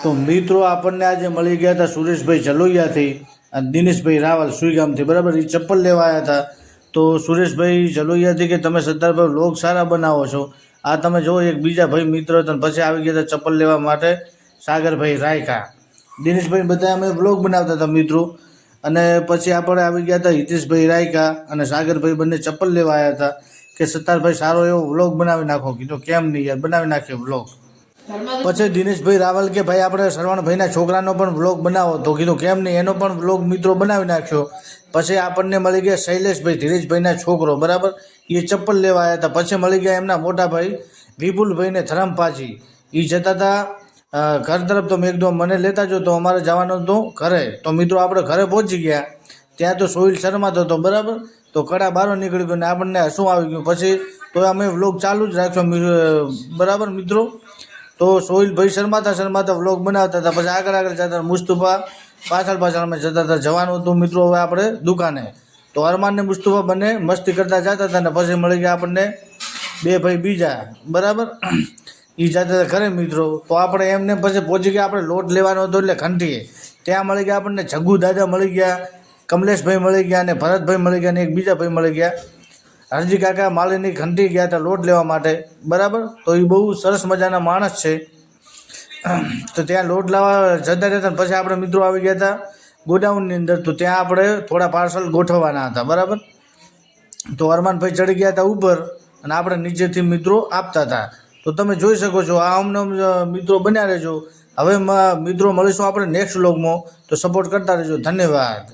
તો મિત્રો આપણને આજે મળી ગયા હતા સુરેશભાઈ જલોયાથી અને દિનેશભાઈ રાવલ સુઈગામથી, બરાબર. એ ચપ્પલ લેવા આવ્યા હતા. તો સુરેશભાઈ જલોયાથી કે તમે સરદારભાઈ વ્લોગ સારા બનાવો છો. આ તમે જો એક બીજા ભાઈ મિત્ર હતા, પછી આવી ગયા હતા ચપ્પલ લેવા માટે સાગરભાઈ રાયકા. દિનેશભાઈ બધા અમે વ્લોગ બનાવતા હતા મિત્રો. અને પછી આપણે આવી ગયા હતા હિતેશભાઈ રાયકા અને સાગરભાઈ બંને ચપ્પલ લેવા આવ્યા હતા કે સત્તારભાઈ સારો એવો વ્લોગ બનાવી નાખો. કીધું કેમ નહીં યાર, બનાવી નાખ્યો વ્લોગ. પછી દિનેશભાઈ રાવલ કે ભાઈ આપણે સરવણભાઈના છોકરાનો પણ વ્લોગ બનાવો. તો કીધું કેમ નહીં, એનો પણ વ્લોગ મિત્રો બનાવી નાખ્યો. પછી આપણને મળી ગયા શૈલેષભાઈ ધીરેશભાઈના છોકરો, બરાબર. એ ચપ્પલ લેવા આવ્યા હતા. પછી મળી ગયા એમના મોટા ભાઈ વિપુલભાઈને ધરમપાજી. એ જતા હતા ઘર તરફ. તો મેં એકદમ મને લેતા જો, તો અમારે જવાનું હતું ઘરે. તો મિત્રો આપણે ઘરે પહોંચી ગયા. ત્યાં તો સોહિલ શર્માતો હતો, બરાબર. તો કડા બહાર નીકળી ગયો ને આપણને શું આવી ગયું. પછી તો અમે વ્લોગ ચાલુ જ રાખ્યો, બરાબર મિત્રો. તો સોહિલભાઈ શર્માતા વ્લોગ બનાવતા હતા. પછી આગળ જતા મુસ્તુફા પાછળ અમે જતા હતા. જવાનું હતું મિત્રો હવે આપણે દુકાને. તો અરમાન ને મુસ્તુફા બંને મસ્તી કરતા જતા હતા. ને પછી મળી ગયા આપણને બે ભાઈ બીજા, બરાબર. એ જતા હતા ઘરે મિત્રો. તો આપણે એમને પછી પહોંચી ગયા. આપણે લોટ લેવાનો હતો એટલે ઘંટીએ. ત્યાં મળી ગયા આપણને જગ્ગુ દાદા મળી ગયા, કમલેશભાઈ મળી ગયા, અને ભરતભાઈ મળી ગયા, અને એક બીજા ભાઈ મળી ગયા. હરજી કાકા માળીની ઘંટી ગયા હતા લોટ લેવા માટે, બરાબર. તો એ બહુ સરસ મજાના માણસ છે. તો ત્યાં લોટ લાવવા જતા રહેતા. પછી આપણે મિત્રો આવી ગયા હતા ગોડાઉનની અંદર. તો ત્યાં આપણે થોડા પાર્સલ ગોઠવવાના હતા, બરાબર. તો અરમાનભાઈ ચડી ગયા હતા ઉપર અને આપણે નીચેથી મિત્રો આપતા હતા. તો તમે જોઈ શકો છો. આ અમને મિત્રો બન્યા રહેજો. હવે મિત્રો મળીશું આપણે નેક્સ્ટ વ્લોગમાં. તો સપોર્ટ કરતા રહેજો. ધન્યવાદ.